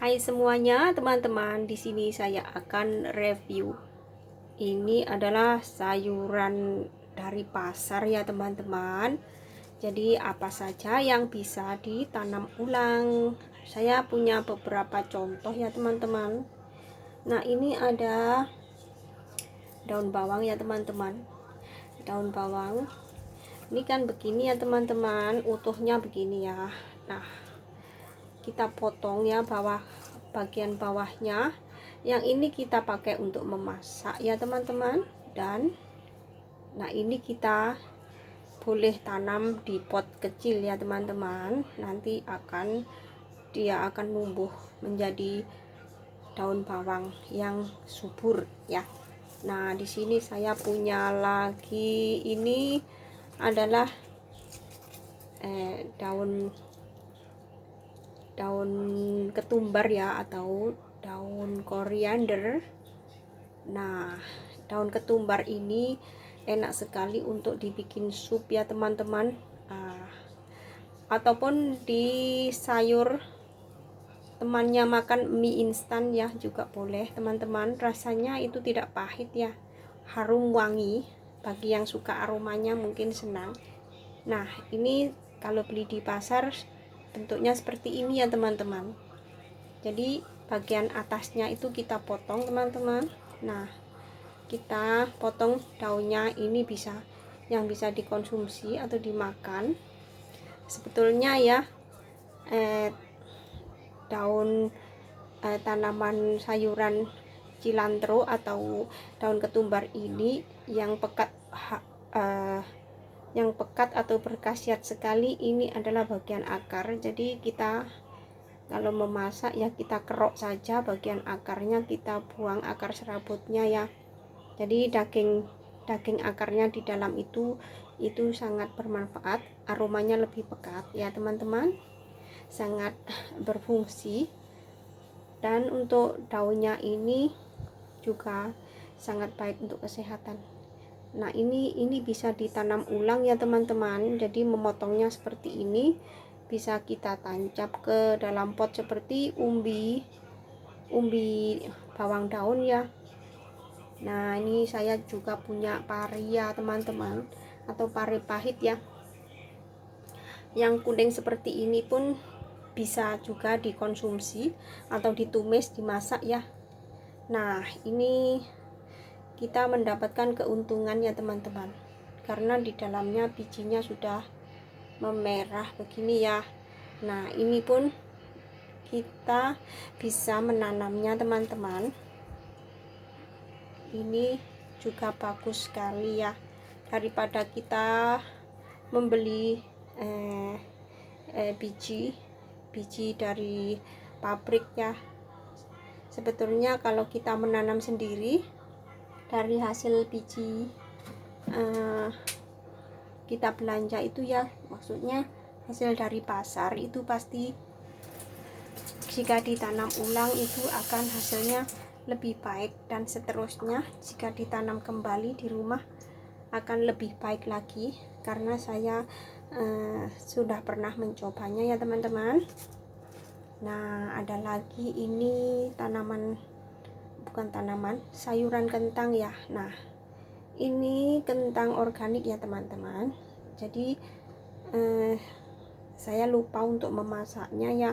Hai semuanya, teman-teman. Di sini saya akan review. Ini adalah sayuran dari pasar ya, teman-teman. Jadi apa saja yang bisa ditanam ulang? Saya punya beberapa contoh ya, teman-teman. Nah, ini ada daun bawang ya, teman-teman. Daun bawang. Ini kan begini ya, teman-teman. Utuhnya begini ya. Nah, kita potong ya bagian bawahnya. Yang ini kita pakai untuk memasak ya, teman-teman. Dan nah, ini kita boleh tanam di pot kecil ya, teman-teman. Nanti dia akan tumbuh menjadi daun bawang yang subur ya. Nah, di sini saya punya lagi, ini adalah daun ketumbar ya, atau daun koriander. Nah, daun ketumbar ini enak sekali untuk dibikin sup ya, teman-teman. Ataupun di sayur, temannya makan mie instan ya, juga boleh, teman-teman. Rasanya itu tidak pahit ya, harum wangi. Bagi yang suka aromanya mungkin senang. Nah, ini kalau beli di pasar bentuknya seperti ini ya, teman-teman. Jadi bagian atasnya itu kita potong, teman-teman. Nah, kita potong daunnya, ini yang bisa dikonsumsi atau dimakan. Sebetulnya ya, daun tanaman sayuran cilantro atau daun ketumbar ini yang pekat atau berkhasiat sekali, ini adalah bagian akar. Jadi kita kalau memasak ya, kita kerok saja bagian akarnya, kita buang akar serabutnya ya. Jadi daging akarnya di dalam itu sangat bermanfaat, aromanya lebih pekat ya, teman-teman. Sangat berfungsi. Dan untuk daunnya ini juga sangat baik untuk kesehatan. Nah, ini bisa ditanam ulang ya, teman-teman. Jadi memotongnya seperti ini, bisa kita tancap ke dalam pot seperti umbi bawang daun ya. Nah, ini saya juga punya pari ya, teman-teman, atau pari pahit ya. Yang kuning seperti ini pun bisa juga dikonsumsi atau ditumis, dimasak ya. Nah, ini kita mendapatkan keuntungan ya, teman-teman, karena di dalamnya bijinya sudah memerah begini ya. Nah, ini pun kita bisa menanamnya, teman-teman. Ini juga bagus sekali ya, daripada kita membeli biji dari pabrik ya. Sebetulnya kalau kita menanam sendiri dari hasil biji kita belanja itu ya, maksudnya hasil dari pasar itu, pasti jika ditanam ulang itu akan hasilnya lebih baik, dan seterusnya jika ditanam kembali di rumah akan lebih baik lagi, karena saya sudah pernah mencobanya ya, teman-teman. Nah, ada lagi ini sayuran kentang ya. Nah, ini kentang organik ya, teman-teman. Jadi saya lupa untuk memasaknya ya.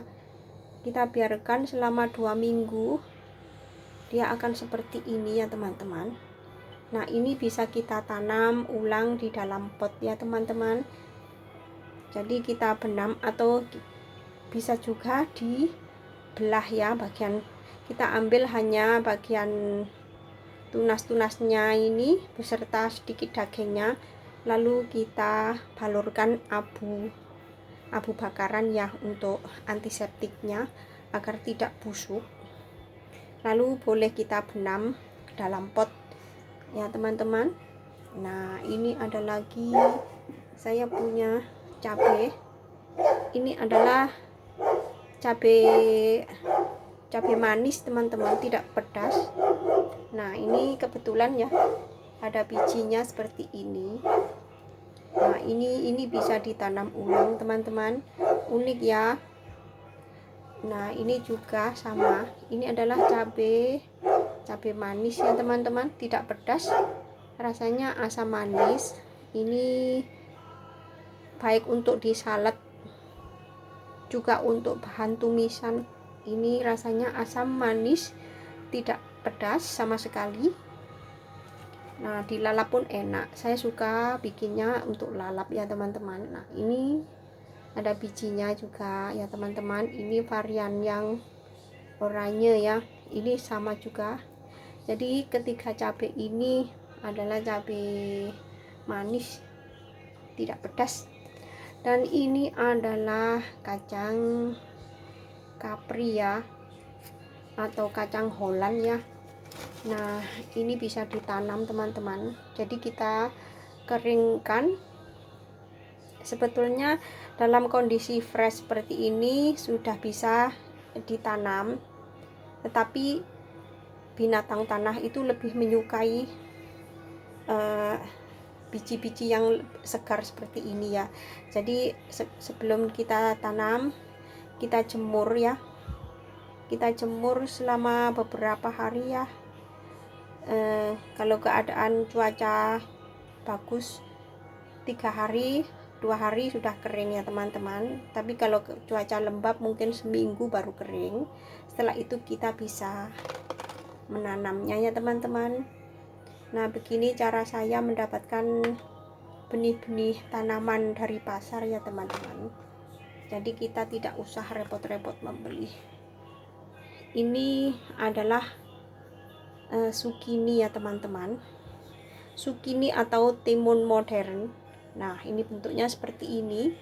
Kita biarkan selama 2 minggu, dia akan seperti ini ya, teman-teman. Nah, ini bisa kita tanam ulang di dalam pot ya, teman-teman. Jadi kita benam, atau bisa juga dibelah ya, kita ambil hanya bagian tunas-tunasnya ini beserta sedikit dagingnya, lalu kita balurkan abu bakaran ya, untuk antiseptiknya agar tidak busuk. Lalu boleh kita benam ke dalam pot ya, teman-teman. Nah, ini ada lagi, saya punya cabai. Ini adalah cabai manis, teman-teman, tidak pedas. Nah, ini kebetulan ya ada bijinya seperti ini. Nah, ini bisa ditanam ulang, teman-teman. Unik ya. Nah ini juga sama, ini adalah cabai manis ya teman-teman, tidak pedas, rasanya asam manis. Ini baik untuk di salad juga untuk bahan tumisan. Ini rasanya asam manis, tidak pedas sama sekali. Nah dilalap pun enak, saya suka bikinnya untuk lalap ya teman-teman. Nah ini ada bijinya juga ya teman-teman, ini varian yang oranye ya, ini sama juga. Jadi ketiga cabai ini adalah cabai manis, tidak pedas. Dan ini adalah kacang kapri ya, atau kacang Holland ya. Nah ini bisa ditanam teman-teman, jadi kita keringkan. Sebetulnya dalam kondisi fresh seperti ini sudah bisa ditanam, tetapi binatang tanah itu lebih menyukai biji-biji yang segar seperti ini ya. Jadi sebelum kita tanam, kita jemur ya, kita jemur selama beberapa hari ya. Kalau keadaan cuaca bagus 3 hari 2 hari sudah kering ya teman-teman, tapi kalau cuaca lembab mungkin seminggu baru kering. Setelah itu kita bisa menanamnya ya teman-teman. Nah begini cara saya mendapatkan benih-benih tanaman dari pasar ya teman-teman, jadi kita tidak usah repot-repot membeli. Ini adalah zucchini ya teman-teman, zucchini atau timun modern. Nah ini bentuknya seperti ini.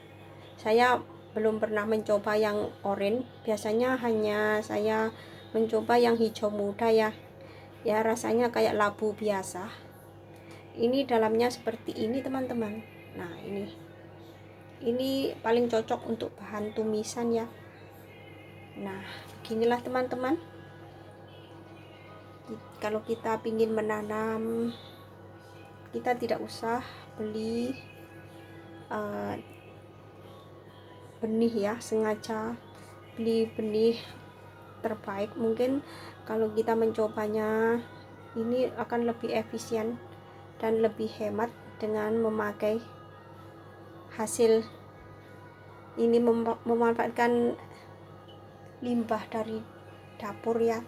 Saya belum pernah mencoba yang oranye, biasanya hanya saya mencoba yang hijau muda ya. Ya rasanya kayak labu biasa. Ini dalamnya seperti ini teman-teman. Nah ini paling cocok untuk bahan tumisan ya. Nah beginilah teman-teman, kalau kita ingin menanam, kita tidak usah beli benih ya, sengaja beli benih terbaik. Mungkin kalau kita mencobanya ini akan lebih efisien dan lebih hemat dengan memakai hasil ini, memanfaatkan limbah dari dapur ya.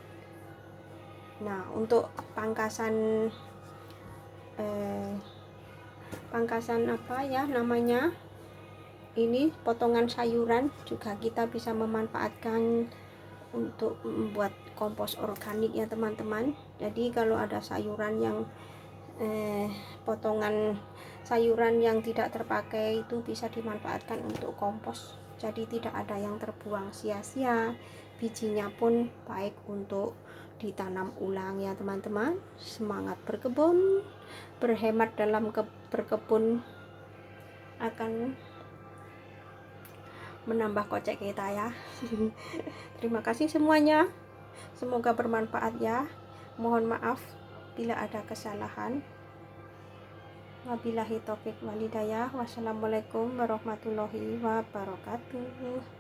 Nah untuk pangkasan apa ya namanya, ini potongan sayuran juga kita bisa memanfaatkan untuk membuat kompos organik ya teman-teman. Jadi kalau ada sayuran yang potongan sayuran yang tidak terpakai itu bisa dimanfaatkan untuk kompos, jadi tidak ada yang terbuang sia-sia. Bijinya pun baik untuk ditanam ulang ya teman-teman. Semangat berkebun, berhemat dalam berkebun akan menambah kocek kita ya. Terima kasih semuanya, semoga bermanfaat ya. Mohon maaf bila ada kesalahan. Wabillahi taufik walhidayah. Wassalamualaikum warahmatullahi wabarakatuh.